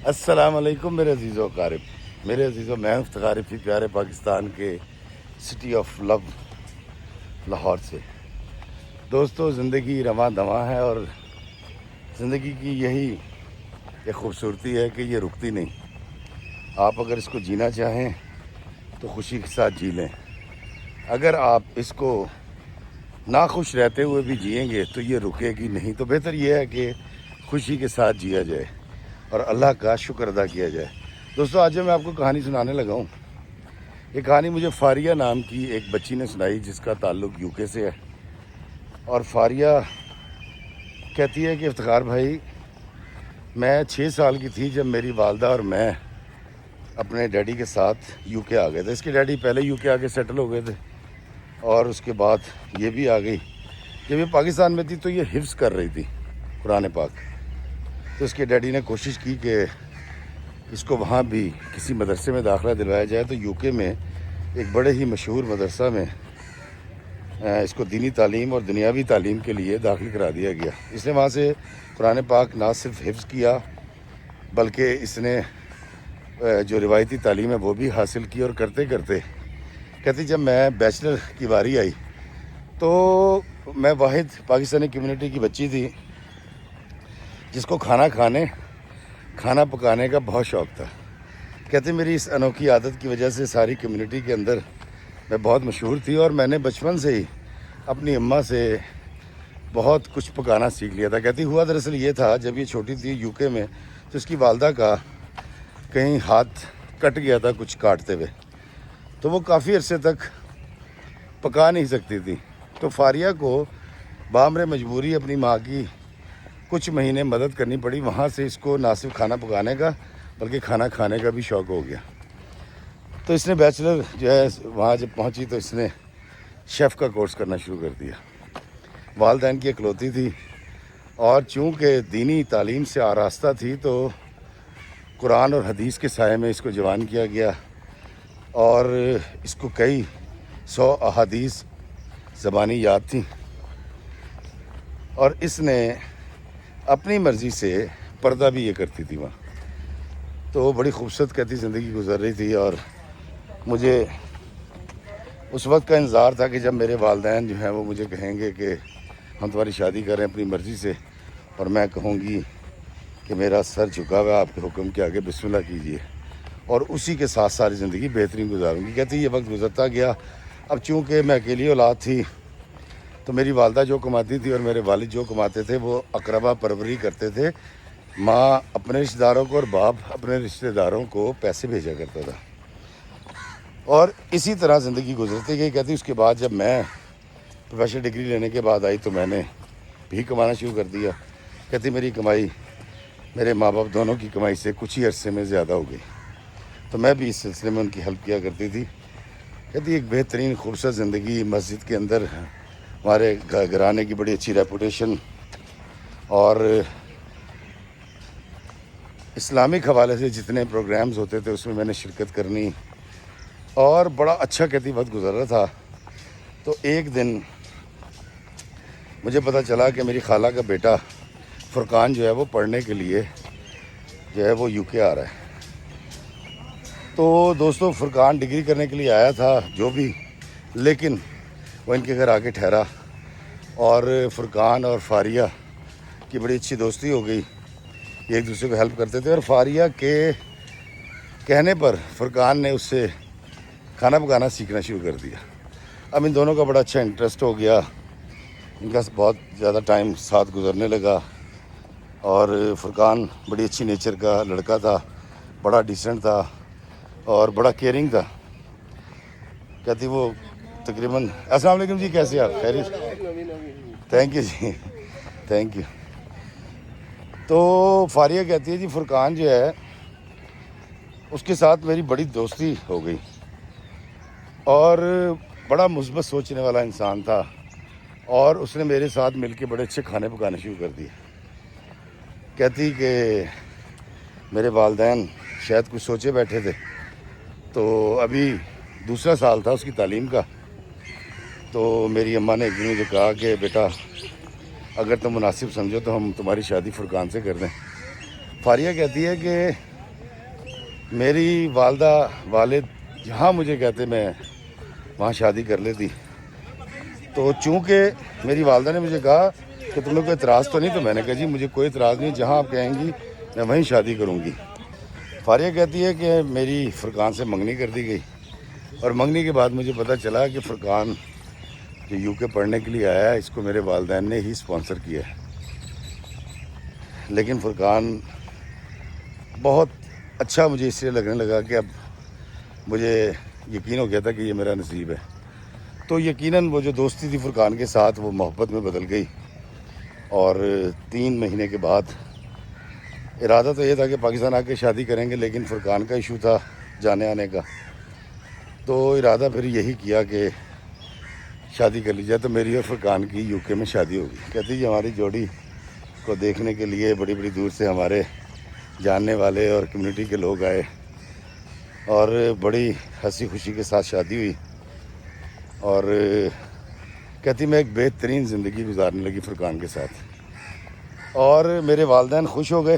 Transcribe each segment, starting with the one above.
السلام علیکم میرے عزیز و اقارب، میرے عزیز و میں افتخارفی پیارے پاکستان کے سٹی آف لو لاہور سے۔ دوستو، زندگی رواں دواں ہے اور زندگی کی یہی ایک خوبصورتی ہے کہ یہ رکتی نہیں۔ آپ اگر اس کو جینا چاہیں تو خوشی کے ساتھ جی لیں، اگر آپ اس کو ناخوش رہتے ہوئے بھی جئیں گے تو یہ رکے گی نہیں۔ تو بہتر یہ ہے کہ خوشی کے ساتھ جیا جائے اور اللہ کا شکر ادا کیا جائے۔ دوستو، آج میں آپ کو کہانی سنانے لگا ہوں۔ یہ کہانی مجھے فاریہ نام کی ایک بچی نے سنائی جس کا تعلق یو کے سے ہے، اور فاریہ کہتی ہے کہ افتخار بھائی، میں 6 سال کی تھی جب میری والدہ اور میں اپنے ڈیڈی کے ساتھ یو کے آ گئے تھے۔ اس کے ڈیڈی پہلے یو کے آ کے سیٹل ہو گئے تھے اور اس کے بعد یہ بھی آ گئی۔ جب یہ پاکستان میں تھی تو یہ حفظ کر رہی تھی قرآن پاک، تو اس کے ڈیڈی نے کوشش کی کہ اس کو وہاں بھی کسی مدرسے میں داخلہ دلوایا جائے، تو یو کے میں ایک بڑے ہی مشہور مدرسہ میں اس کو دینی تعلیم اور دنیاوی تعلیم کے لیے داخل کرا دیا گیا۔ اس نے وہاں سے قرآن پاک نہ صرف حفظ کیا بلکہ اس نے جو روایتی تعلیم ہے وہ بھی حاصل کی، اور کرتے کرتے کہتی جب میں بیچلر کی باری آئی تو میں واحد پاکستانی کمیونٹی کی بچی تھی جس کو کھانا پکانے کا بہت شوق تھا۔ کہتے میری اس انوکھی عادت کی وجہ سے ساری کمیونٹی کے اندر میں بہت مشہور تھی، اور میں نے بچپن سے ہی اپنی اماں سے بہت کچھ پکانا سیکھ لیا تھا۔ کہتی ہوا دراصل یہ تھا، جب یہ چھوٹی تھی یو کے میں تو اس کی والدہ کا کہیں ہاتھ کٹ گیا تھا کچھ کاٹتے ہوئے، تو وہ کافی عرصے تک پکا نہیں سکتی تھی۔ تو فاریہ کو بامر مجبوری اپنی ماں کی کچھ مہینے مدد کرنی پڑی۔ وہاں سے اس کو نہ صرف کھانا پکانے کا بلکہ کھانا کھانے کا بھی شوق ہو گیا۔ تو اس نے بیچلر جو ہے وہاں جب پہنچی تو اس نے شیف کا کورس کرنا شروع کر دیا۔ والدین کی اکلوتی تھی، اور چونکہ دینی تعلیم سے آراستہ تھی تو قرآن اور حدیث کے سائے میں اس کو جوان کیا گیا، اور اس کو کئی 100 احادیث زبانی یاد تھیں، اور اس نے اپنی مرضی سے پردہ بھی یہ کرتی تھی وہاں۔ تو وہ بڑی خوبصورت کہتی زندگی گزر رہی تھی، اور مجھے اس وقت کا انتظار تھا کہ جب میرے والدین جو ہیں وہ مجھے کہیں گے کہ ہم تمہاری شادی کریں اپنی مرضی سے، اور میں کہوں گی کہ میرا سر جھکا ہوا آپ کے حکم کے آگے بسم اللہ کیجیے، اور اسی کے ساتھ ساری زندگی بہترین گزاروں گی۔ کہتی یہ وقت گزرتا گیا۔ اب چونکہ میں اکیلی اولاد تھی تو میری والدہ جو کماتی تھی اور میرے والد جو کماتے تھے وہ اقربا پروری کرتے تھے۔ ماں اپنے رشتہ داروں کو اور باپ اپنے رشتہ داروں کو پیسے بھیجا کرتا تھا، اور اسی طرح زندگی گزرتی گئی۔ کہتی اس کے بعد جب میں پروفیشنل ڈگری لینے کے بعد آئی تو میں نے بھی کمانا شروع کر دیا۔ کہتی میری کمائی میرے ماں باپ دونوں کی کمائی سے کچھ ہی عرصے میں زیادہ ہو گئی، تو میں بھی اس سلسلے میں ان کی ہیلپ کیا کرتی تھی۔ کہتی ایک بہترین خوبصورت زندگی، مسجد کے اندر ہمارے گھرانے کی بڑی اچھی ریپوٹیشن، اور اسلامک حوالے سے جتنے پروگرامز ہوتے تھے اس میں نے شرکت کرنی، اور بڑا اچھا کہتی وقت گزر رہا تھا۔ تو ایک دن مجھے پتہ چلا کہ میری خالہ کا بیٹا فرقان جو ہے وہ پڑھنے کے لیے جو ہے وہ یو کے آ رہا ہے۔ تو دوستو، فرقان ڈگری کرنے کے لیے آیا تھا جو بھی، لیکن وہ ان کے گھر آ کے ٹھہرا، اور فرقان اور فاریہ کی بڑی اچھی دوستی ہو گئی، یہ ایک دوسرے کو ہیلپ کرتے تھے۔ اور فاریہ کے کہنے پر فرقان نے اس سے کھانا پکانا سیکھنا شروع کر دیا۔ اب ان دونوں کا بڑا اچھا انٹرسٹ ہو گیا، ان کا بہت زیادہ ٹائم ساتھ گزرنے لگا، اور فرقان بڑی اچھی نیچر کا لڑکا تھا، بڑا ڈیسنٹ تھا اور بڑا کیئرنگ تھا۔ کہتی وہ تقریباً السلام علیکم جی، کیسے آپ؟ خیریت؟ تھینک یو جی، تھینک یو۔ تو فاریہ کہتی ہے جی فرقان جو ہے اس کے ساتھ میری بڑی دوستی ہو گئی، اور بڑا مثبت سوچنے والا انسان تھا، اور اس نے میرے ساتھ مل کے بڑے اچھے کھانے پکانے شروع کر دیے۔ کہتی کہ میرے والدین شاید کچھ سوچے بیٹھے تھے، تو ابھی 2 سال تھا اس کی تعلیم کا، تو میری اماں نے ایک دن مجھے کہا کہ بیٹا اگر تم مناسب سمجھو تو ہم تمہاری شادی فرقان سے کر دیں۔ فاریہ کہتی ہے کہ میری والدہ والد جہاں مجھے کہتے میں وہاں شادی کر لیتی. تو چونکہ میری والدہ نے مجھے کہا کہ تمہیں کوئی اعتراض تو نہیں, تو میں نے کہا جی مجھے کوئی اعتراض نہیں, جہاں آپ کہیں گی میں وہیں شادی کروں گی. فاریہ کہتی ہے کہ میری فرقان سے منگنی کر دی گئی, اور منگنی کے بعد مجھے پتہ چلا کہ فرقان جو یو کے پڑھنے کے لیے آیا ہے اس کو میرے والدین نے ہی اسپانسر کیا ہے. لیکن فرقان بہت اچھا مجھے اس لیے لگنے لگا کہ اب مجھے یقین ہو گیا تھا کہ یہ میرا نصیب ہے. تو یقیناً وہ جو دوستی تھی فرقان کے ساتھ وہ محبت میں بدل گئی, اور 3 مہینے کے بعد ارادہ تو یہ تھا کہ پاکستان آ کے شادی کریں گے, لیکن فرقان کا ایشو تھا جانے آنے کا. تو ارادہ پھر یہی کیا کہ شادی کر لی جائے. تو میری اور فرقان کی یو کے میں شادی ہوگی. کہتی جی ہماری جوڑی کو دیکھنے کے لیے بڑی بڑی دور سے ہمارے جاننے والے اور کمیونٹی کے لوگ آئے, اور بڑی ہنسی خوشی کے ساتھ شادی ہوئی. اور کہتی میں ایک بہترین زندگی گزارنے لگی فرقان کے ساتھ, اور میرے والدین خوش ہو گئے.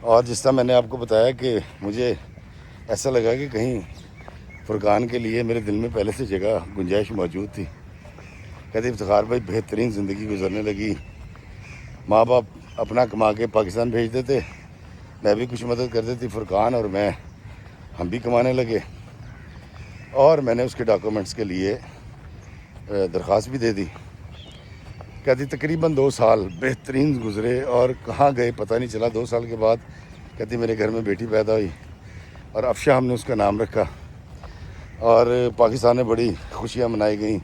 اور جس طرح میں نے آپ کو بتایا کہ مجھے ایسا لگا کہ کہیں فرقان کے لیے میرے دل میں پہلے سے جگہ گنجائش موجود تھی. کہتی افتخار بھائی بہترین زندگی گزرنے لگی. ماں باپ اپنا کما کے پاکستان بھیج دیتے, میں بھی کچھ مدد کر دیتی فرقان اور میں, ہم بھی کمانے لگے. اور میں نے اس کے ڈاکومنٹس کے لیے درخواست بھی دے دی. کہتی تقریباً 2 سال بہترین گزرے, اور کہاں گئے پتہ نہیں چلا. 2 سال کے بعد کہتی میرے گھر میں بیٹی پیدا ہوئی, اور افشا ہم نے اس کا نام رکھا, اور پاکستان میں بڑی خوشیاں منائی گئیں.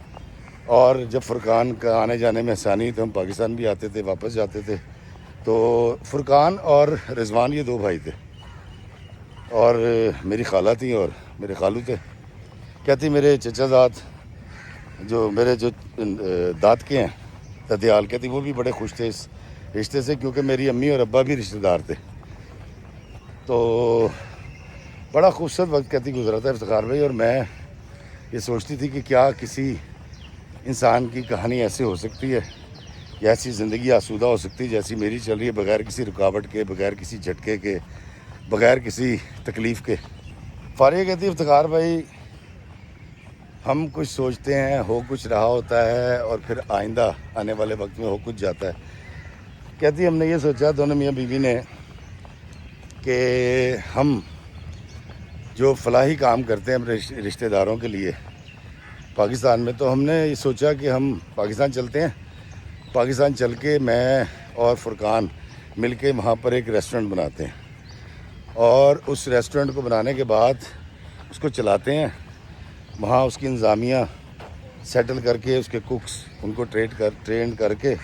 اور جب فرقان کا آنے جانے میں آسانی تو ہم پاکستان بھی آتے تھے, واپس جاتے تھے. تو فرقان اور رضوان یہ 2 بھائی تھے, اور میری خالہ تھیں اور میرے خالو تھے. کہتی میرے چچا زاد جو میرے جو داد کے ہیں ددیال, کہتی وہ بھی بڑے خوش تھے اس رشتے سے, کیونکہ میری امی اور ابا بھی رشتہ دار تھے. تو بڑا خوبصورت وقت کہتی گزرا تھا افتخار بھائی. اور میں یہ سوچتی تھی کہ کیا کسی انسان کی کہانی ایسے ہو سکتی ہے, یا ایسی زندگی آسودہ ہو سکتی ہے جیسی میری چل رہی ہے, بغیر کسی رکاوٹ کے, بغیر کسی جھٹکے کے, بغیر کسی تکلیف کے. فاریہ کہتی افتخار بھائی ہم کچھ سوچتے ہیں, ہو کچھ رہا ہوتا ہے, اور پھر آئندہ آنے والے وقت میں ہو کچھ جاتا ہے. کہتی ہم نے یہ سوچا دونوں میاں بیوی نے کہ ہم جو فلاحی کام کرتے ہیں اپنے رشتہ داروں کے لیے پاکستان میں, تو ہم نے یہ سوچا کہ ہم پاکستان چلتے ہیں. پاکستان چل کے میں اور فرقان مل کے وہاں پر ایک ریسٹورنٹ بناتے ہیں, اور اس ریسٹورنٹ کو بنانے کے بعد اس کو چلاتے ہیں. وہاں اس کی انتظامیہ سیٹل کر کے, اس کے کوکس ان کو ٹرین کر کے,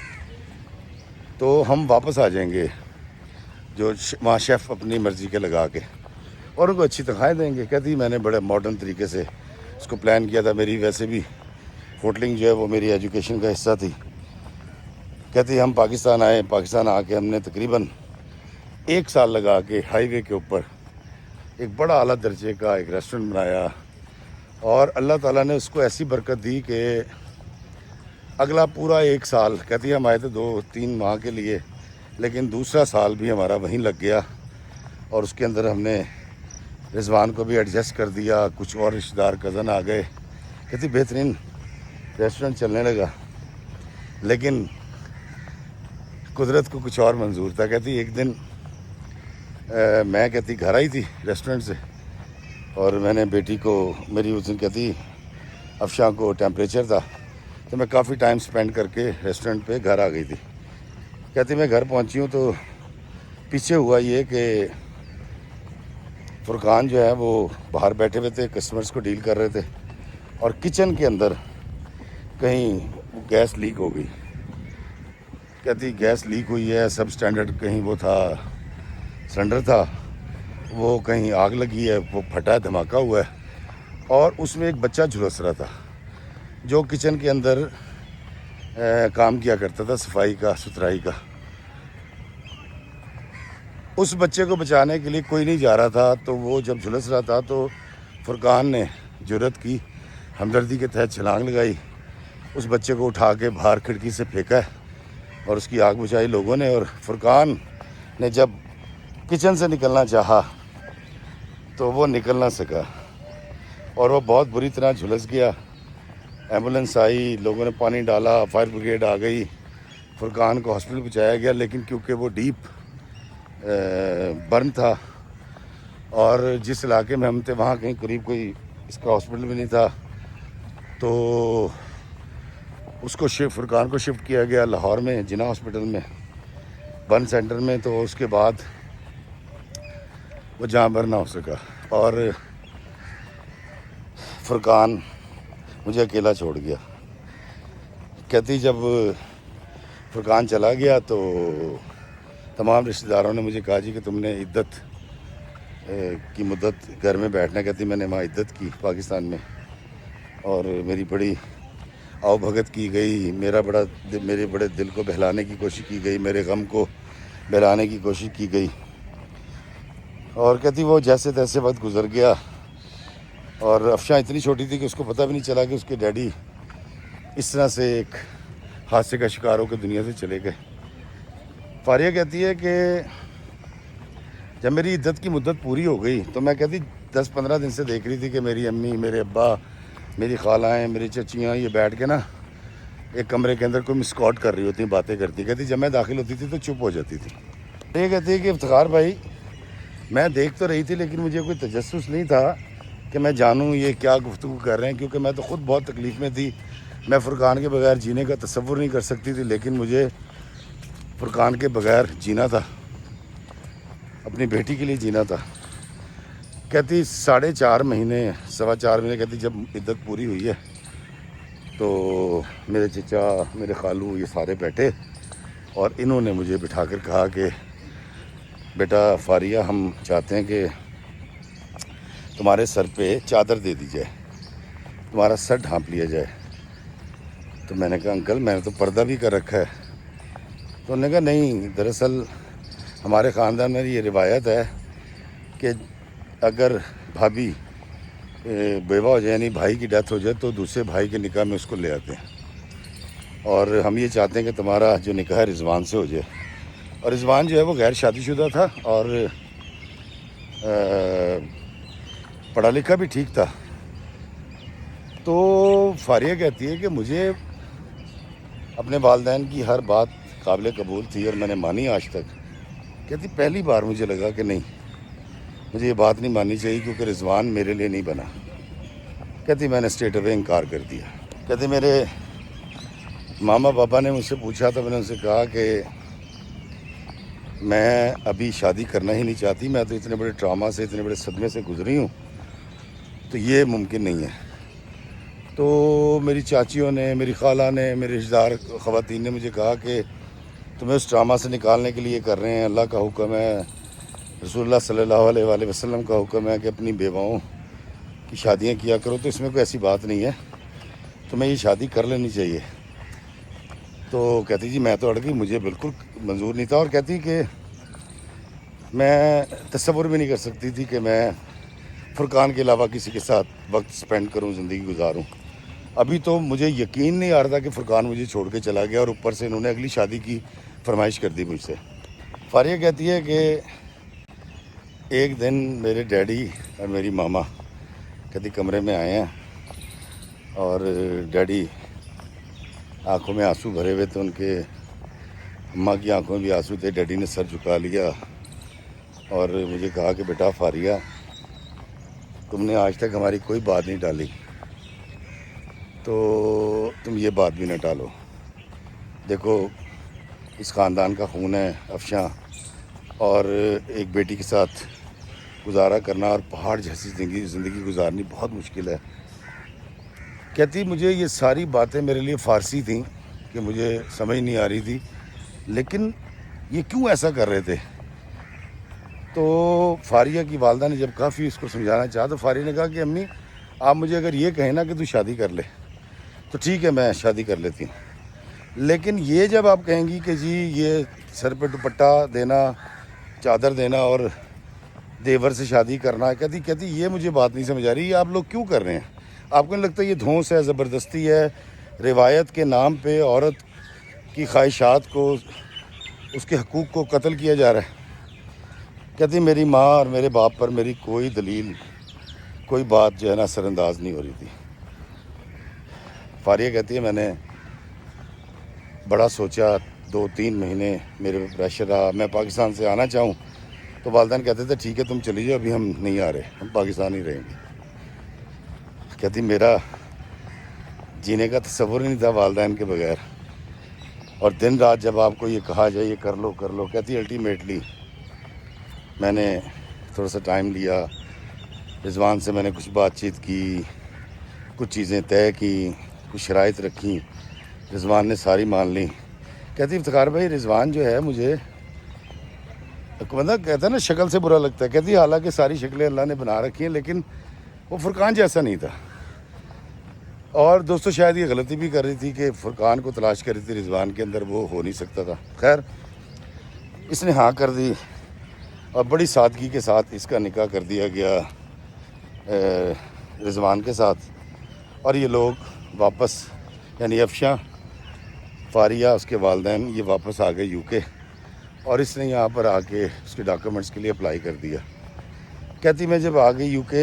تو ہم واپس آ جائیں گے جو وہاں شیف اپنی مرضی کے لگا کے, اور ان کو اچھی تنخواہیں دیں گے. کہتی میں نے بڑے ماڈرن طریقے سے اس کو پلان کیا تھا. میری ویسے بھی ہوٹلنگ جو ہے وہ میری ایجوکیشن کا حصہ تھی. کہتی ہم پاکستان آئے, پاکستان آ کے ہم نے تقریباً 1 سال لگا کے ہائی وے کے اوپر ایک بڑا اعلیٰ درجے کا ایک ریسٹورنٹ بنایا, اور اللہ تعالیٰ نے اس کو ایسی برکت دی کہ اگلا پورا 1 سال, کہتی ہم آئے تھے 2-3 ماہ کے لیے, لیکن دوسرا سال بھی ہمارا وہیں لگ گیا, اور اس کے اندر ہم نے رضوان کو بھی ایڈجسٹ کر دیا, کچھ اور رشتہ دار کزن آ گئے. کہتی بہترین ریسٹورنٹ چلنے لگا. لیکن قدرت کو کچھ اور منظور تھا. کہتی ایک دن میں کہتی گھر آئی تھی ریسٹورنٹ سے, اور میں نے بیٹی کو, میری اس دن کہتی افشاں کو ٹیمپریچر تھا, تو میں کافی ٹائم سپینڈ کر کے ریسٹورنٹ پہ گھر آ گئی تھی. کہتی میں گھر پہنچی ہوں تو پیچھے ہوا یہ کہ فرقان جو ہے وہ باہر بیٹھے ہوئے تھے, کسٹمرز کو ڈیل کر رہے تھے, اور کچن کے اندر کہیں گیس لیک ہو گئی. کہتی گیس لیک ہوئی ہے, سب سٹینڈرڈ کہیں وہ تھا, سلنڈر تھا, وہ کہیں آگ لگی ہے, وہ پھٹا ہے, دھماکہ ہوا ہے. اور اس میں ایک بچہ جھلس رہا تھا جو کچن کے اندر کام کیا کرتا تھا, صفائی کا, ستھرائی کا. اس بچے کو بچانے کے لیے کوئی نہیں جا رہا تھا, تو وہ جب جھلس رہا تھا تو فرقان نے جرأت کی, ہمدردی کے تحت چھلانگ لگائی, اس بچے کو اٹھا کے باہر کھڑکی سے پھینکا ہے, اور اس کی آگ بجھائی لوگوں نے. اور فرقان نے جب کچن سے نکلنا چاہا تو وہ نکل نہ سکا اور وہ بہت بری طرح جھلس گیا. ایمبولینس آئی, لوگوں نے پانی ڈالا, فائر بریگیڈ آ گئی, فرقان کو ہاسپٹل پہنچایا گیا, لیکن کیونکہ وہ ڈیپ برن تھا اور جس علاقے میں ہم تھے وہاں کہیں قریب کوئی اس کا ہاسپٹل بھی نہیں تھا, تو اس کو فرقان کو شفٹ کیا گیا لاہور میں جناح ہاسپٹل میں, برن سینٹر میں. تو اس کے بعد وہ جاں بر نہ ہو سکا اور فرقان مجھے اکیلا چھوڑ گیا. کہتی جب فرقان چلا گیا تو تمام رشتہ داروں نے مجھے کہا جی کہ تم نے عدت کی مدت گھر میں بیٹھنا. کہتی میں نے وہاں عدت کی پاکستان میں اور میری بڑی آؤ بھگت کی گئی, میرے بڑے دل کو بہلانے کی کوشش کی گئی, میرے غم کو بہلانے کی کوشش کی گئی. اور کہتی وہ جیسے تیسے وقت گزر گیا اور افشاں اتنی چھوٹی تھی کہ اس کو پتہ بھی نہیں چلا کہ اس کے ڈیڈی اس طرح سے ایک حادثے کا شکار ہو کے دنیا سے چلے گئے. فاریہ کہتی ہے کہ جب میری عدت کی مدت پوری ہو گئی تو میں کہتی 10-15 دن سے دیکھ رہی تھی کہ میری امی, میرے ابا, میری خالائیں, میری چچیاں یہ بیٹھ کے نا ایک کمرے کے اندر کوئی مسکاٹ کر رہی ہوتی, باتیں کرتی. کہتی جب میں داخل ہوتی تھی تو چپ ہو جاتی تھی. یہ کہتی ہے کہ افتخار بھائی میں دیکھ تو رہی تھی لیکن مجھے کوئی تجسس نہیں تھا کہ میں جانوں یہ کیا گفتگو کر رہے ہیں, کیونکہ میں تو خود بہت تکلیف میں تھی. میں فرقان کے بغیر جینے کا تصور نہیں کر سکتی تھی, لیکن مجھے فرقان کے بغیر جینا تھا, اپنی بیٹی کے لیے جینا تھا. کہتی 4.5 مہینے 4.25 مہینے کہتی جب عدت پوری ہوئی ہے تو میرے چچا, میرے خالو یہ سارے بیٹھے اور انہوں نے مجھے بٹھا کر کہا کہ بیٹا فاریہ ہم چاہتے ہیں کہ تمہارے سر پہ چادر دے دی جائے, تمہارا سر ڈھانپ لیا جائے. تو میں نے کہا انکل میں نے تو پردہ بھی کر رکھا ہے. تو انہوں نے کہا نہیں, دراصل ہمارے خاندان میں یہ روایت ہے کہ اگر بھابھی بیوہ ہو جائے یعنی بھائی کی ڈیتھ ہو جائے تو دوسرے بھائی کے نکاح میں اس کو لے آتے ہیں, اور ہم یہ چاہتے ہیں کہ تمہارا جو نکاح ہے رضوان سے ہو جائے. اور رضوان جو ہے وہ غیر شادی شدہ تھا اور پڑھا لکھا بھی ٹھیک تھا. تو فاریہ کہتی ہے کہ مجھے اپنے والدین کی ہر بات قابل قبول تھی اور میں نے مانی آج تک. کہتی پہلی بار مجھے لگا کہ نہیں, مجھے یہ بات نہیں ماننی چاہیے کیونکہ رضوان میرے لیے نہیں بنا. کہتی میں نے اسٹریٹ اوے انکار کر دیا. کہتی میرے ماما پاپا نے مجھ سے پوچھا تو میں نے ان سے کہا کہ میں ابھی شادی کرنا ہی نہیں چاہتی, میں تو اتنے بڑے ٹراما سے, اتنے بڑے صدمے سے گزری ہوں, تو یہ ممکن نہیں ہے. تو میری چاچیوں نے, میری خالہ نے, میرے رشتہ دار خواتین نے مجھے کہا کہ تمہیں اس ڈرامہ سے نکالنے کے لیے کر رہے ہیں, اللہ کا حکم ہے, رسول اللہ صلی اللہ علیہ وآلہ وسلم کا حکم ہے کہ اپنی بیواؤں کی شادیاں کیا کرو, تو اس میں کوئی ایسی بات نہیں ہے, تمہیں یہ شادی کر لینی چاہیے. تو کہتی جی میں تو اڑ گئی, مجھے بالکل منظور نہیں تھا. اور کہتی کہ میں تصور بھی نہیں کر سکتی تھی کہ میں فرقان کے علاوہ کسی کے ساتھ وقت سپینڈ کروں, زندگی گزاروں. ابھی تو مجھے یقین نہیں آ رہا تھا کہ فرقان مجھے چھوڑ کے چلا گیا اور اوپر سے انہوں نے اگلی شادی کی فرمائش کر دی مجھ سے. فاریہ کہتی ہے کہ ایک دن میرے ڈیڈی اور میری ماما کہتی کمرے میں آئے ہیں اور ڈیڈی آنکھوں میں آنسو بھرے ہوئے تھے, ان کے اماں کی آنکھوں میں بھی آنسو تھے. ڈیڈی نے سر جھکا لیا اور مجھے کہا کہ بیٹا فاریہ تم نے آج تک ہماری کوئی بات نہیں ٹالی, تو تم یہ بات بھی نہ ٹالو. دیکھو اس خاندان کا خون ہے افشاں, اور ایک بیٹی کے ساتھ گزارا کرنا اور پہاڑ جیسی زندگی گزارنی بہت مشکل ہے. کہتی مجھے یہ ساری باتیں میرے لیے فارسی تھیں کہ مجھے سمجھ نہیں آ رہی تھی, لیکن یہ کیوں ایسا کر رہے تھے. تو فاریہ کی والدہ نے جب کافی اس کو سمجھانا چاہا تو فاریہ نے کہا کہ امی آپ مجھے اگر یہ کہیں نا کہ تو شادی کر لے تو ٹھیک ہے میں شادی کر لیتی ہوں, لیکن یہ جب آپ کہیں گی کہ جی یہ سر پہ دوپٹہ دینا, چادر دینا اور دیور سے شادی کرنا, کہتی یہ مجھے بات نہیں سمجھ آ رہی, یہ آپ لوگ کیوں کر رہے ہیں. آپ کو نہیں لگتا یہ دھونس ہے, زبردستی ہے, روایت کے نام پہ عورت کی خواہشات کو, اس کے حقوق کو قتل کیا جا رہا ہے. کہتی میری ماں اور میرے باپ پر میری کوئی دلیل کوئی بات جو ہے نا اثر انداز نہیں ہو رہی تھی۔ فاریہ کہتی ہے میں نے بڑا سوچا، 2-3 مہینے میرے پہ پریشر رہا، میں پاکستان سے آنا چاہوں تو والدین کہتے تھے ٹھیک ہے تم چلی جاؤ، ابھی ہم نہیں آ رہے، ہم پاکستان ہی رہیں گے۔ کہتی میرا جینے کا تصور ہی نہیں تھا والدین کے بغیر، اور دن رات جب آپ کو یہ کہا جائے یہ کر لو، کہتی الٹیمیٹلی میں نے تھوڑا سا ٹائم لیا، رضوان سے میں نے کچھ بات چیت کی، کچھ چیزیں طے کی، کچھ شرائط رکھیں، رضوان نے ساری مان لی۔ کہتی افتخار بھائی رضوان جو ہے مجھے بندہ کہتا ہے نا شکل سے برا لگتا ہے، کہتی حالانکہ ساری شکلیں اللہ نے بنا رکھی ہیں لیکن وہ فرقان جیسا نہیں تھا۔ اور دوستو شاید یہ غلطی بھی کر رہی تھی کہ فرقان کو تلاش کر رہی تھی، رضوان کے اندر وہ ہو نہیں سکتا تھا۔ خیر اس نے ہاں کر دی اور بڑی سادگی کے ساتھ اس کا نکاح کر دیا گیا رضوان کے ساتھ، اور یہ لوگ واپس یعنی افشاں، فاریہ، اس کے والدین یہ واپس آ گئے UK، اور اس نے یہاں پر آ کے اس کے ڈاکومنٹس کے لیے اپلائی کر دیا۔ کہتی میں جب آ گئی UK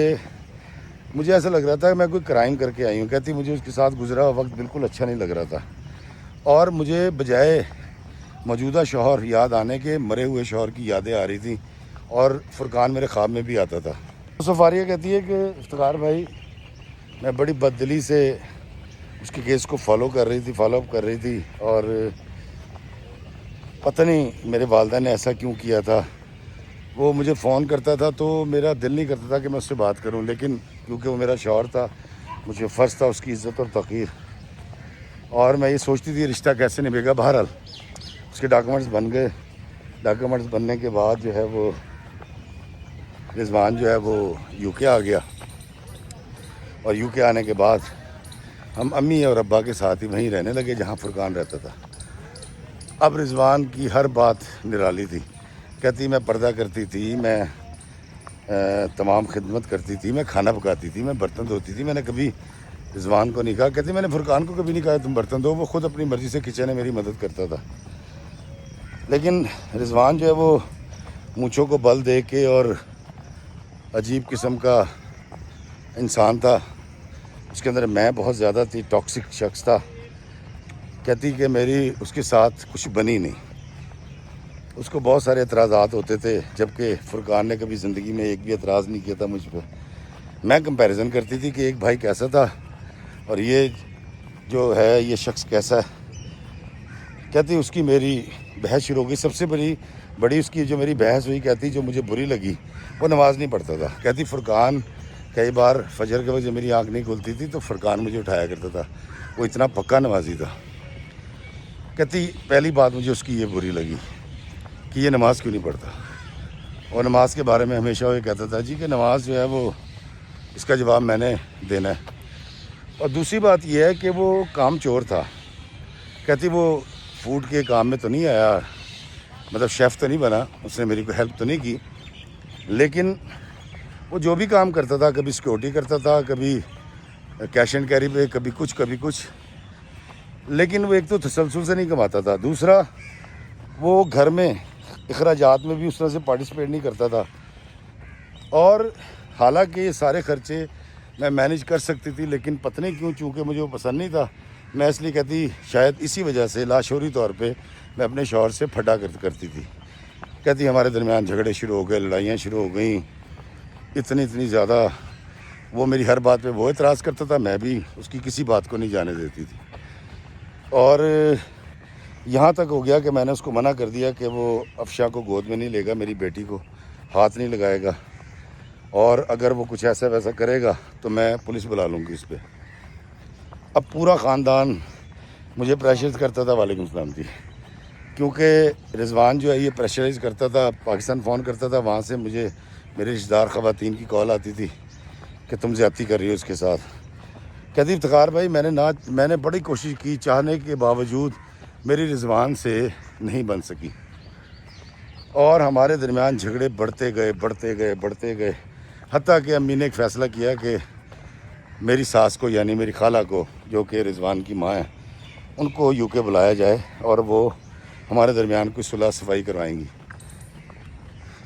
مجھے ایسا لگ رہا تھا کہ میں کوئی کرائم کر کے آئی ہوں۔ کہتی مجھے اس کے ساتھ گزرا ہوا وقت بالکل اچھا نہیں لگ رہا تھا، اور مجھے بجائے موجودہ شوہر یاد آنے کے مرے ہوئے شوہر کی یادیں آ رہی تھیں، اور فرقان میرے خواب میں بھی آتا تھا۔ فاریہ کہتی ہے کہ افتخار بھائی میں بڑی بددلی سے اس کے کیس کو فالو اپ کر رہی تھی، اور پتہ نہیں میرے والدہ نے ایسا کیوں کیا تھا۔ وہ مجھے فون کرتا تھا تو میرا دل نہیں کرتا تھا کہ میں اس سے بات کروں، لیکن کیونکہ وہ میرا شوہر تھا مجھے فرض تھا اس کی عزت اور توقیر، اور میں یہ سوچتی تھی رشتہ کیسے نبھے گا۔ بہرحال اس کے ڈاکومنٹس بن گئے، ڈاکومنٹس بننے کے بعد جو ہے وہ رضوان جو ہے وہ UK آ گیا، اور UK آنے کے بعد ہم امی اور ابا کے ساتھ ہی وہیں رہنے لگے جہاں فرقان رہتا تھا۔ اب رضوان کی ہر بات نرالی تھی، کہتی میں پردہ کرتی تھی، میں تمام خدمت کرتی تھی، میں کھانا پکاتی تھی، میں برتن دھوتی تھی۔ میں نے کبھی رضوان کو نہیں کہا، کہتی میں نے فرقان کو کبھی نہیں کہا تم برتن دھو، وہ خود اپنی مرضی سے کچن میں میری مدد کرتا تھا۔ لیکن رضوان جو ہے وہ مونچھوں کو بل دے کے اور عجیب قسم کا انسان تھا، اس کے اندر میں بہت زیادہ تھی، ٹاکسک شخص تھا۔ کہتی کہ میری اس کے ساتھ کچھ بنی نہیں، اس کو بہت سارے اعتراضات ہوتے تھے، جبکہ فرقان نے کبھی زندگی میں ایک بھی اعتراض نہیں کیا تھا مجھ پہ۔ میں کمپیریزن کرتی تھی کہ ایک بھائی کیسا تھا اور یہ جو ہے یہ شخص کیسا ہے۔ کہتی اس کی میری بحث شروع ہو گئی، سب سے بڑی اس کی جو میری بحث ہوئی، کہتی جو مجھے بری لگی وہ نماز نہیں پڑھتا تھا۔ کہتی فرقان کئی بار فجر کے وقت جب میری آنکھ نہیں کھلتی تھی تو فرقان مجھے اٹھایا کرتا تھا، وہ اتنا پکا نمازی تھا۔ کہتی پہلی بات مجھے اس کی یہ بری لگی کہ یہ نماز کیوں نہیں پڑھتا، اور نماز کے بارے میں ہمیشہ وہ یہ کہتا تھا جی کہ نماز جو ہے وہ اس کا جواب میں نے دینا ہے۔ اور دوسری بات یہ ہے کہ وہ کام چور تھا۔ کہتی وہ فوڈ کے کام میں تو نہیں آیا، مطلب شیف تو نہیں بنا، اس نے میری کوئی ہیلپ تو نہیں کی، لیکن وہ جو بھی کام کرتا تھا، کبھی سیکورٹی کرتا تھا، کبھی کیش اینڈ کیری پہ، کبھی کچھ، لیکن وہ ایک تو تسلسل سے نہیں کماتا تھا، دوسرا وہ گھر میں اخراجات میں بھی اس طرح سے پارٹیسپیٹ نہیں کرتا تھا۔ اور حالانکہ یہ سارے خرچے میں مینیج کر سکتی تھی، لیکن پتہ نہیں کیوں چونکہ مجھے وہ پسند نہیں تھا، میں اس لیے کہتی شاید اسی وجہ سے لاشعوری طور پہ میں اپنے شوہر سے پھٹا کرتی تھی۔ کہتی ہمارے درمیان جھگڑے شروع ہو گئے، لڑائیاں شروع ہو گئیں، اتنی زیادہ، وہ میری ہر بات پہ وہ اعتراض کرتا تھا، میں بھی اس کی کسی بات کو نہیں جانے دیتی تھی۔ اور یہاں تک ہو گیا کہ میں نے اس کو منع کر دیا کہ وہ افشاں کو گود میں نہیں لے گا، میری بیٹی کو ہاتھ نہیں لگائے گا، اور اگر وہ کچھ ایسا ویسا کرے گا تو میں پولیس بلا لوں گی اس پہ۔ اب پورا خاندان مجھے پریشرائز کرتا تھا، وعلیکم السلام جی، کیونکہ رضوان جو ہے یہ پریشرائز کرتا تھا، پاکستان فون کرتا تھا، وہاں سے مجھے میرے رشتہ دار خواتین کی کال آتی تھی کہ تم زیادتی کر رہی ہو اس کے ساتھ۔ کہتی افتخار بھائی میں نے بڑی کوشش کی، چاہنے کے باوجود میری رضوان سے نہیں بن سکی، اور ہمارے درمیان جھگڑے بڑھتے گئے، حتیٰ کہ امی نے ایک فیصلہ کیا کہ میری ساس کو یعنی میری خالہ کو، جو کہ رضوان کی ماں ہیں، ان کو UK بلایا جائے اور وہ ہمارے درمیان کوئی صلح صفائی کروائیں گی۔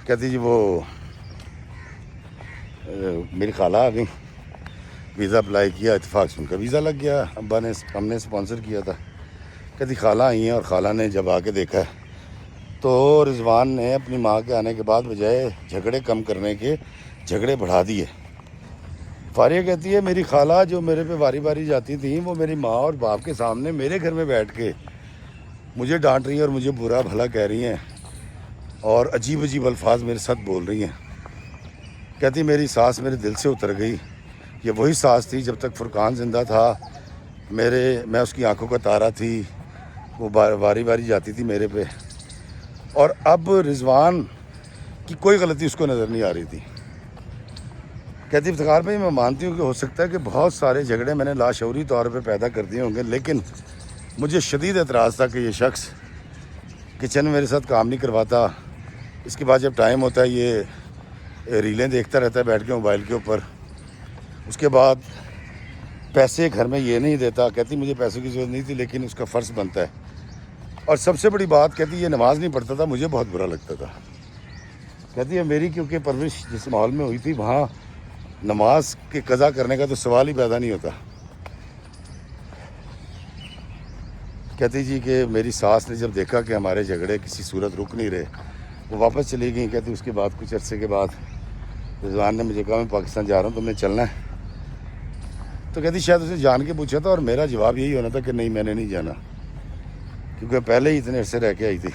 کہتی جی وہ میری خالہ آ گئی، ویزا اپلائی کیا، اتفاق سے ان کا ویزا لگ گیا، ابا نے ہم نے اسپانسر کیا تھا۔ کہتی خالہ آئی ہیں، اور خالہ نے جب آ کے دیکھا ہے تو رضوان نے اپنی ماں کے آنے کے بعد بجائے جھگڑے کم کرنے کے جھگڑے بڑھا دیے۔ فاریہ کہتی ہے میری خالہ جو میرے پہ باری باری جاتی تھیں، وہ میری ماں اور باپ کے سامنے میرے گھر میں بیٹھ کے مجھے ڈانٹ رہی ہیں اور مجھے برا بھلا کہہ رہی ہیں اور عجیب عجیب الفاظ میرے ساتھ بول رہی ہیں۔ کہتی میری سانس میرے دل سے اتر گئی، یہ وہی سانس تھی جب تک فرقان زندہ تھا، میں اس کی آنکھوں کا تارا تھی، وہ باری باری جاتی تھی میرے پہ، اور اب رضوان کی کوئی غلطی اس کو نظر نہیں آ رہی تھی۔ کہتی افتخار بھائی میں مانتی ہوں کہ ہو سکتا ہے کہ بہت سارے جھگڑے میں نے لاشعوری طور پہ پیدا کر دیے ہوں گے، لیکن مجھے شدید اعتراض تھا کہ یہ شخص کچن میں میرے ساتھ کام نہیں کرواتا، اس کے بعد جب ٹائم ہوتا ہے یہ ریلیں دیکھتا رہتا ہے بیٹھ کے موبائل کے اوپر، اس کے بعد پیسے گھر میں یہ نہیں دیتا۔ کہتی مجھے پیسوں کی ضرورت نہیں تھی، لیکن اس کا فرض بنتا ہے، اور سب سے بڑی بات کہتی یہ نماز نہیں پڑھتا تھا، مجھے بہت برا لگتا تھا۔ کہتی ہے میری کیونکہ پرورش جس ماحول میں ہوئی تھی وہاں نماز کے قضا کرنے کا تو سوال ہی پیدا نہیں ہوتا۔ کہتی جی کہ میری ساس نے جب دیکھا کہ ہمارے جھگڑے کسی صورت رک نہیں رہے، وہ واپس چلی گئیں۔ کہتی اس کے بعد کچھ عرصے کے بعد رضوان نے مجھے کہا میں پاکستان جا رہا ہوں، تم نے چلنا ہے؟ تو کہتی شاید اسے جان کے پوچھا تھا، اور میرا جواب یہی ہونا تھا کہ نہیں میں نے نہیں جانا، کیونکہ پہلے ہی اتنے عرصے رہ کے آئی تھی۔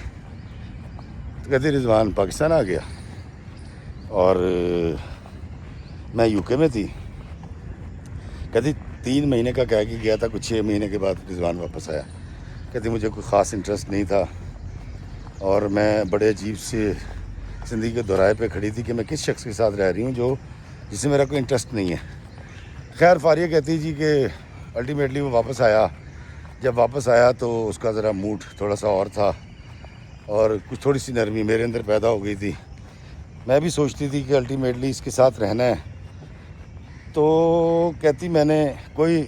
تو کہتی رضوان پاکستان آ گیا، اور میں یو کے میں تھی۔ کہتی 3 مہینے کا کہہ کے گیا تھا، کچھ 6 مہینے کے بعد رضوان واپس آیا۔ کہتی مجھے کوئی خاص انٹرسٹ نہیں تھا، اور میں بڑے عجیب سے زندگی کے دورائے پہ کھڑی تھی کہ میں کس شخص کے ساتھ رہ رہی ہوں جس سے میرا کوئی انٹرسٹ نہیں ہے۔ خیر فاریہ کہتی جی کہ الٹیمیٹلی وہ واپس آیا۔ جب واپس آیا تو اس کا ذرا موڈ تھوڑا سا اور تھا، اور کچھ تھوڑی سی نرمی میرے اندر پیدا ہو گئی تھی۔ میں بھی سوچتی تھی کہ الٹیمیٹلی اس کے ساتھ رہنا ہے، تو کہتی میں نے کوئی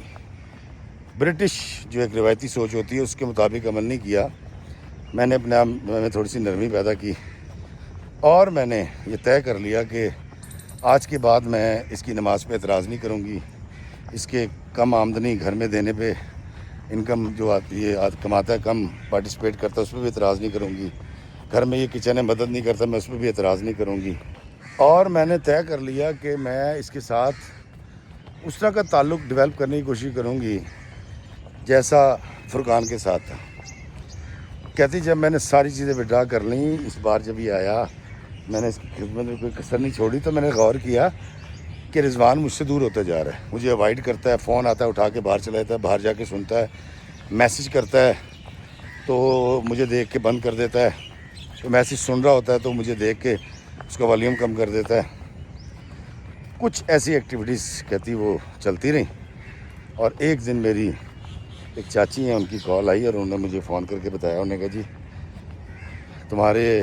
برٹش جو ایک روایتی سوچ ہوتی ہے اس کے مطابق عمل نہیں کیا، میں نے اپنے آپ میں تھوڑی سی نرمی پیدا کی، اور میں نے یہ طے کر لیا کہ آج کے بعد میں اس کی نماز پہ اعتراض نہیں کروں گی، اس کے کم آمدنی گھر میں دینے پہ، انکم جو آتی ہے کماتا ہے کم پارٹیسپیٹ کرتا ہے اس پہ بھی اعتراض نہیں کروں گی، گھر میں یہ کچن میں مدد نہیں کرتا میں اس پہ بھی اعتراض نہیں کروں گی، اور میں نے طے کر لیا کہ میں اس کے ساتھ اس طرح کا تعلق ڈیولپ کرنے کی کوشش کروں گی جیسا فرقان کے ساتھ تھا۔ کہتی جب میں نے ساری چیزیں وڈرا کر لیں، اس بار جب یہ آیا میں نے اس کی خدمت میں کوئی کسر نہیں چھوڑی، تو میں نے غور کیا کہ رضوان مجھ سے دور ہوتا جا رہا ہے، مجھے اوائڈ کرتا ہے، فون آتا ہے اٹھا کے باہر چلا جاتا ہے، باہر جا کے سنتا ہے، میسیج کرتا ہے تو مجھے دیکھ کے بند کر دیتا ہے، تو میسیج سن رہا ہوتا ہے تو مجھے دیکھ کے اس کا والیوم کم کر دیتا ہے۔ کچھ ایسی ایکٹیویٹیز کہتی وہ چلتی رہیں، اور ایک دن میری ایک چاچی ہیں، ان کی کال آئی اور انہوں نے مجھے فون کر کے بتایا، انہوں نے کہا جی تمہارے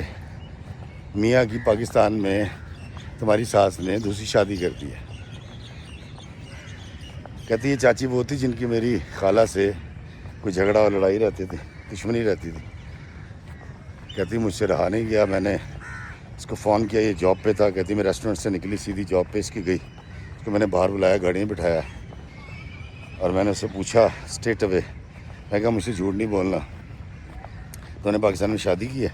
میاں کی پاکستان میں تمہاری ساس نے دوسری شادی کر دی ہے۔ کہتی یہ چاچی وہ تھی جن کی میری خالہ سے کوئی جھگڑا اور لڑائی رہتی تھی، دشمنی رہتی تھی۔ کہتی مجھ سے رہا نہیں گیا، میں نے اس کو فون کیا، یہ جاب پہ تھا، کہتی میں ریسٹورنٹ سے نکلی سیدھی جاب پہ اس کی گئی، اس کو میں نے باہر بلایا، گاڑی میں بٹھایا، اور میں نے اس سے پوچھا اسٹریٹ اوے، میں کہا مجھ سے جھوٹ نہیں بولنا، تو نے پاکستان میں شادی کی ہے؟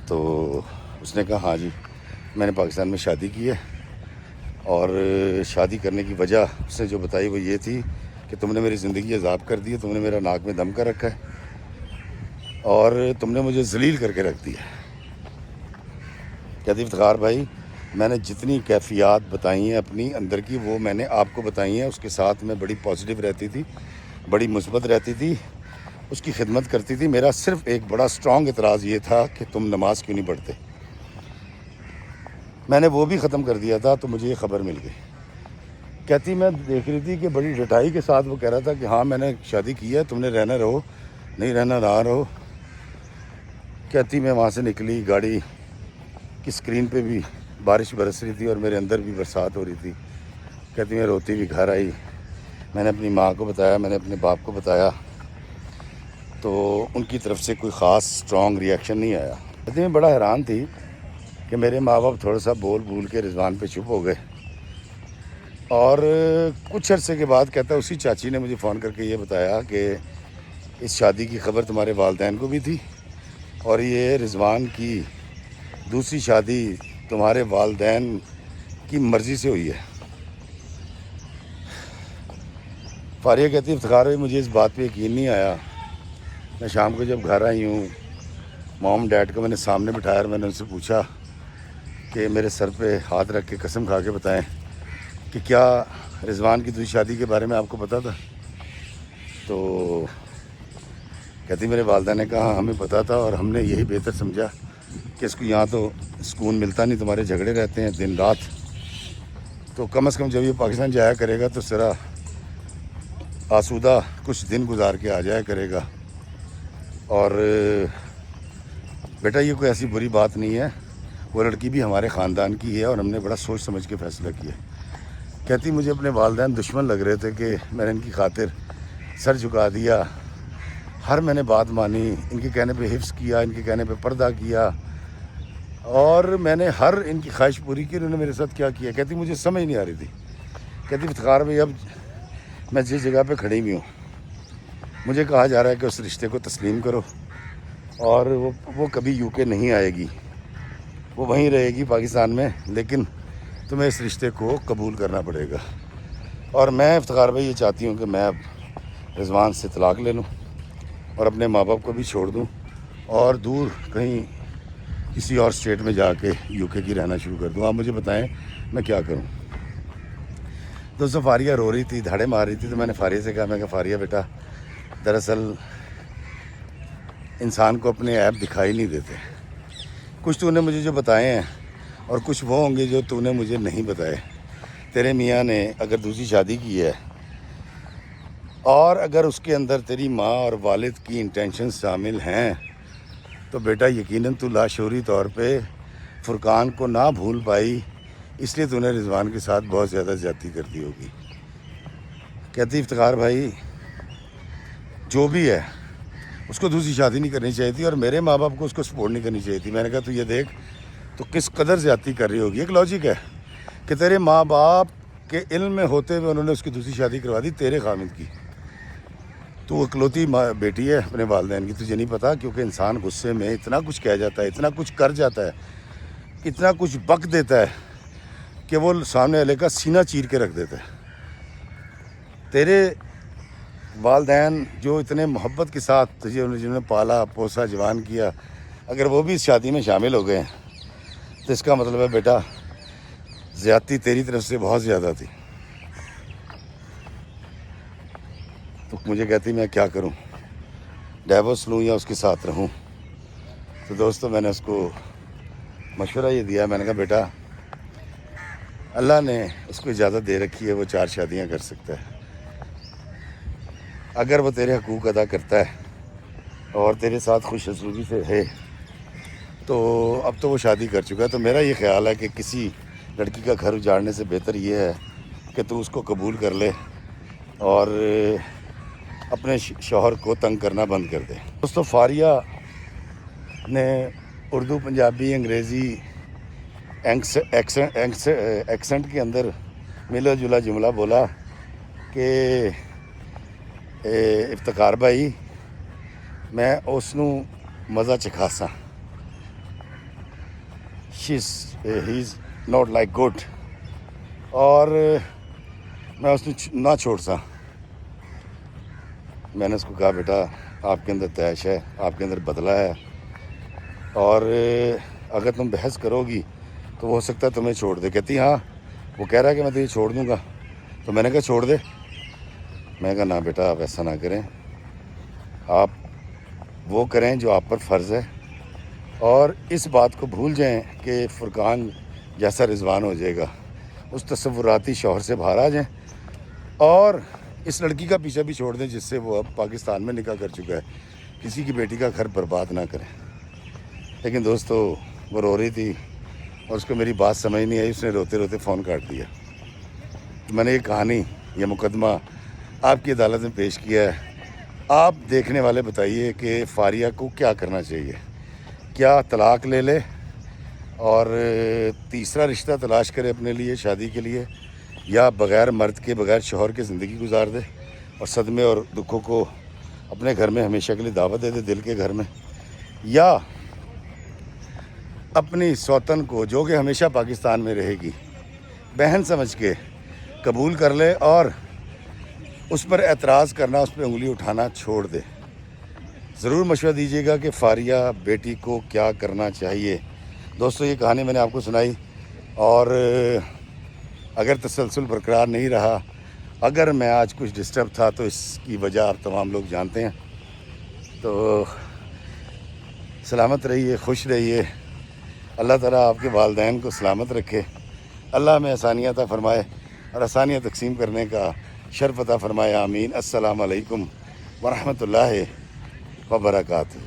تو اس نے کہا ہاں جی میں نے پاکستان میں شادی کی ہے، اور شادی کرنے کی وجہ اس نے جو بتائی وہ یہ تھی کہ تم نے میری زندگی عذاب کر دی ہے، تم نے میرا ناک میں دم کر رکھا ہے، اور تم نے مجھے ذلیل کر کے رکھ دیا۔ کہتی افتخار بھائی میں نے جتنی کیفیات بتائی ہیں اپنی اندر کی وہ میں نے آپ کو بتائی ہیں، اس کے ساتھ میں بڑی پازیٹیو رہتی تھی، بڑی مثبت رہتی تھی، اس کی خدمت کرتی تھی۔ میرا صرف ایک بڑا سٹرونگ اعتراض یہ تھا کہ تم نماز کیوں نہیں پڑھتے، میں نے وہ بھی ختم کر دیا تھا، تو مجھے یہ خبر مل گئی۔ کہتی میں دیکھ رہی تھی کہ بڑی ڈٹائی کے ساتھ وہ کہہ رہا تھا کہ ہاں میں نے شادی کی ہے، تم نے رہنا رہو، نہیں رہنا نہ رہو۔ کہتی میں وہاں سے نکلی، گاڑی کی اسکرین پہ بھی بارش برس رہی تھی اور میرے اندر بھی برسات ہو رہی تھی۔ کہتی میں روتی بھی گھر آئی، میں نے اپنی ماں کو بتایا، میں نے اپنے باپ کو بتایا، تو ان کی طرف سے کوئی خاص سٹرونگ ریئیکشن نہیں آیا۔ کہتی میں بڑا حیران تھی کہ میرے ماں باپ تھوڑا سا بول کے رضوان پہ چپ ہو گئے، اور کچھ عرصے کے بعد کہتا ہے اسی چاچی نے مجھے فون کر کے یہ بتایا کہ اس شادی کی خبر تمہارے والدین کو بھی تھی، اور یہ رضوان کی دوسری شادی تمہارے والدین کی مرضی سے ہوئی ہے۔ فاریہ کہتی ہے افتخار بھائی مجھے اس بات پہ یقین نہیں آیا، میں شام کو جب گھر آئی ہوں موم ڈیڈ کو میں نے سامنے بٹھایا اور میں نے ان سے پوچھا کہ میرے سر پہ ہاتھ رکھ کے قسم کھا کے بتائیں کہ کیا رضوان کی دوسری شادی کے بارے میں آپ کو پتہ تھا؟ تو کہتی میرے والدہ نے کہا ہمیں پتہ تھا، اور ہم نے یہی بہتر سمجھا کہ اس کو یہاں تو سکون ملتا نہیں، تمہارے جھگڑے رہتے ہیں دن رات، تو کم از کم جب یہ پاکستان جایا کرے گا تو ذرا آسودہ کچھ دن گزار کے آ جایا کرے گا، اور بیٹا یہ کوئی ایسی بری بات نہیں ہے، وہ لڑکی بھی ہمارے خاندان کی ہے اور ہم نے بڑا سوچ سمجھ کے فیصلہ کیا۔ کہتی مجھے اپنے والدین دشمن لگ رہے تھے کہ میں نے ان کی خاطر سر جھکا دیا، ہر میں نے بات مانی، ان کے کہنے پہ حفظ کیا، ان کے کہنے پہ پردہ کیا، اور میں نے ہر ان کی خواہش پوری کی، انہوں نے میرے ساتھ کیا کیا۔ کہتی مجھے سمجھ نہیں آ رہی تھی۔ کہتی افتخار بھائی اب میں جس جگہ پہ کھڑی ہوئی ہوں مجھے کہا جا رہا ہے کہ اس رشتے کو تسلیم کرو، اور وہ کبھی یو کے نہیں آئے گی، وہ وہیں رہے گی پاکستان میں، لیکن تمہیں اس رشتے کو قبول کرنا پڑے گا۔ اور میں افتخار بھائی یہ چاہتی ہوں کہ میں اب رضوان سے طلاق لے لوں اور اپنے ماں باپ کو بھی چھوڑ دوں اور دور کہیں کسی اور اسٹیٹ میں جا کے یو کے کی رہنا شروع کر دوں۔ آپ مجھے بتائیں میں کیا کروں؟ دوستوں فاریہ رو رہی تھی، دھاڑے مار رہی تھی، تو میں نے فاریہ سے کہا، میں کہا فاریہ بیٹا دراصل انسان کو اپنے عیب دکھائی نہیں دیتے، کچھ تو نے مجھے جو بتائے ہیں اور کچھ وہ ہوں گے جو تو نے مجھے نہیں بتائے۔ تیرے میاں نے اگر دوسری شادی کی ہے اور اگر اس کے اندر تیری ماں اور والد کی انٹینشن شامل ہیں تو بیٹا یقیناً تو لاشعوری طور پہ فرقان کو نہ بھول پائی، اس لیے تو نے رضوان کے ساتھ بہت زیادہ زیادتی کر دی ہوگی۔ کہتی افتخار بھائی جو بھی ہے اس کو دوسری شادی نہیں کرنی چاہیے تھی، اور میرے ماں باپ کو اس کو سپورٹ نہیں کرنی چاہیے تھی۔ میں نے کہا تو یہ دیکھ تو کس قدر زیادتی کر رہی ہوگی۔ ایک لاجک ہے کہ تیرے ماں باپ کے علم میں ہوتے ہوئے انہوں نے اس کی دوسری شادی کروا دی تیرے خامد کی، تو اکلوتی بیٹی ہے اپنے والدین کی، تجھے نہیں پتا، کیونکہ انسان غصے میں اتنا کچھ کہہ جاتا ہے، اتنا کچھ کر جاتا ہے، اتنا کچھ بک دیتا ہے کہ وہ سامنے والے کا سینہ چیر کے رکھ دیتا ہے۔ تیرے والدین جو اتنے محبت کے ساتھ تجھے جنہوں نے پالا پوسا جوان کیا، اگر وہ بھی اس شادی میں شامل ہو گئے ہیں تو اس کا مطلب ہے بیٹا زیادتی تیری طرف سے بہت زیادہ تھی۔ تو مجھے کہتی میں کیا کروں، ڈیورس لوں یا اس کے ساتھ رہوں؟ تو دوستو میں نے اس کو مشورہ یہ دیا، میں نے کہا بیٹا اللہ نے اس کو اجازت دے رکھی ہے، وہ 4 شادیاں کر سکتا ہے، اگر وہ تیرے حقوق ادا کرتا ہے اور تیرے ساتھ خوش اسلوبی سے ہے تو اب تو وہ شادی کر چکا ہے۔ تو میرا یہ خیال ہے کہ کسی لڑکی کا گھر اجاڑنے سے بہتر یہ ہے کہ تو اس کو قبول کر لے اور اپنے شوہر کو تنگ کرنا بند کر دے۔ دوستو فاریہ نے اردو پنجابی انگریزی ایکسنٹ کے اندر ملا جلا جملہ بولا کہ افتخار بھائی میں اس نو مزہ چکھاساں، ہی از ناٹ لائک گڈ، اور میں اس نہ چھوڑ سا۔ میں نے اس کو کہا بیٹا آپ کے اندر تیش ہے، آپ کے اندر بدلہ ہے، اور اگر تم بحث کرو گی تو وہ ہو سکتا ہے تمہیں چھوڑ دے۔ کہتی ہاں وہ کہہ رہا ہے کہ میں تجھے چھوڑ دوں گا، تو میں نے کہا چھوڑ دے۔ میں نے کہا نہ بیٹا آپ ایسا نہ کریں، آپ وہ کریں جو آپ پر فرض ہے، اور اس بات کو بھول جائیں کہ فرقان جیسا رضوان ہو جائے گا، اس تصوراتی شوہر سے باہر آ جائیں اور اس لڑکی کا پیچھا بھی چھوڑ دیں جس سے وہ اب پاکستان میں نکاح کر چکا ہے۔ کسی کی بیٹی کا گھر برباد نہ کریں۔ لیکن دوستو وہ رو رہی تھی اور اس کو میری بات سمجھ نہیں آئی، اس نے روتے روتے فون کاٹ دیا۔ میں نے یہ کہانی، یہ مقدمہ آپ کی عدالت میں پیش کیا ہے۔ آپ دیکھنے والے بتائیے کہ فاریہ کو کیا کرنا چاہیے، کیا طلاق لے لے اور تیسرا رشتہ تلاش کرے اپنے لیے شادی کے لیے، یا بغیر مرد کے بغیر شوہر کے زندگی گزار دے اور صدمے اور دکھوں کو اپنے گھر میں ہمیشہ کے لیے دعوت دے دے دل کے گھر میں، یا اپنی سوتن کو جو کہ ہمیشہ پاکستان میں رہے گی بہن سمجھ کے قبول کر لے اور اس پر اعتراض کرنا، اس پہ انگلی اٹھانا چھوڑ دے۔ ضرور مشورہ دیجیے گا کہ فاریہ بیٹی کو کیا کرنا چاہیے۔ دوستو یہ کہانی میں نے آپ کو سنائی، اور اگر تسلسل برقرار نہیں رہا، اگر میں آج کچھ ڈسٹرب تھا تو اس کی وجہ آپ تمام لوگ جانتے ہیں۔ تو سلامت رہیے، خوش رہیے، اللہ تعالیٰ آپ کے والدین کو سلامت رکھے، اللہ ہمیں آسانیاں عطا فرمائے اور آسانیاں تقسیم کرنے کا شرف عطا فرمائے، آمین۔ السلام علیکم ورحمۃ اللہ وبرکاتہ۔